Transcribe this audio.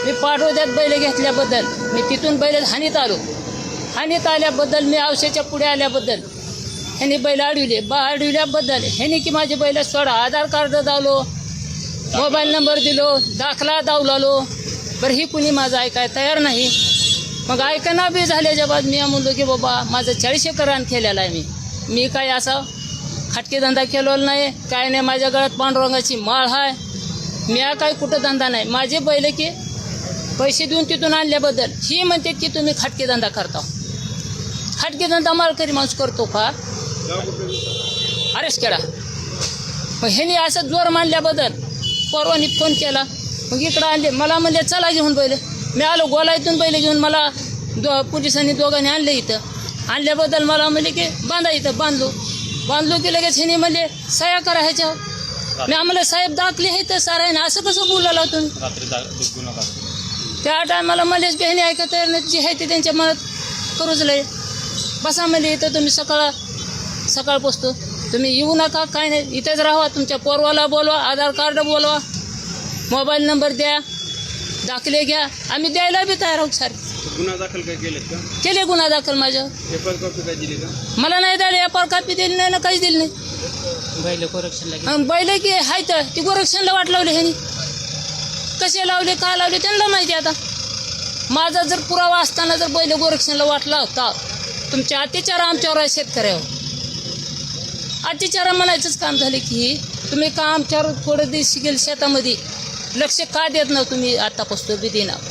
मी पाठवत्यात बैल घेतल्याबद्दल मी तिथून बैल हानीत आलो. हानीत आल्याबद्दल मी औषधाच्या पुढे आल्याबद्दल ह्यांनी बैल अडविल्याबद्दल ह्यांनी की माझे बैल सोडा. आधार कार्ड दावलो, मोबाईल नंबर दिलो, दाखला दावलालो. बरं ही कुणी माझं ऐकाय तयार नाही. मग ऐकना बी झाल्याच्या बाद मी म्हणलो की बाबा माझं 40 एकर रान केलेलं आहे. मी काय असा खटके धंदा केलेला नाही, काय नाही. माझ्या गळ्यात पांडुरंगाची माळ आहे. मी काय कुठं धंदा नाही. माझे बैल की पैसे देऊन तिथून आणल्याबद्दल ही म्हणते की तुम्ही खटके धंदा करता. खटके धंदा मालकरी माणूस करतो का? अरेस्ट केला. मग ह्यानी असं जोर मानल्याबद्दल परवानी फोन केला. मग इकडं आणले. मला म्हणले चला घेऊन बैल. मी आलो गोलाईतून बैल घेऊन. मला पोलिसांनी दोघांनी आणले. इथं आणल्याबद्दल मला म्हणले की बांधा. इथं बांधलो की लगेच ह्यानी म्हणले सह्या करा ह्याच्यावर. मी आम्हाला साहेब दाखले हे तर सारा आहे ना, असं कसं बोलायला तुम्ही? त्या टायमाला मलेच बहिणी ऐकत जी आहे ते त्यांच्या मनात करूच लय. बसा म्हणजे इथं तुम्ही सकाळ पोचतो. तुम्ही येऊ नका, काय नाही, इथंच राहा. तुमच्या पोरवाला बोलवा, आधार कार्ड बोलवा, मोबाईल नंबर द्या, दाखले घ्या. आम्ही द्यायला बी तयार आहोत. सारे गुन्हा दाखल काय केले गुन्हा दाखल माझ्या. पेपर कॉपी काय दिली का? मला नाही द्यायला. एफआर कॉपी दिली नाही ना, काहीच दिली नाही. बैल की हाय तर ती गोरक्षणला वाट लावली ह्यानी. कसे लावले, का लावले त्यांना माहिती. आता माझा जर पुरावा असताना जर बैल गोरक्षणला वाट लावता, तुमच्या अत्याचार आमच्यावर आहे शेतकऱ्यावर. अत्याचार म्हणायचंच काम झाले की तुम्ही का आमच्यावर थोडं दिवस गेल शेतामध्ये लक्ष का देत ना तुम्ही? आता पसतो बी देणार.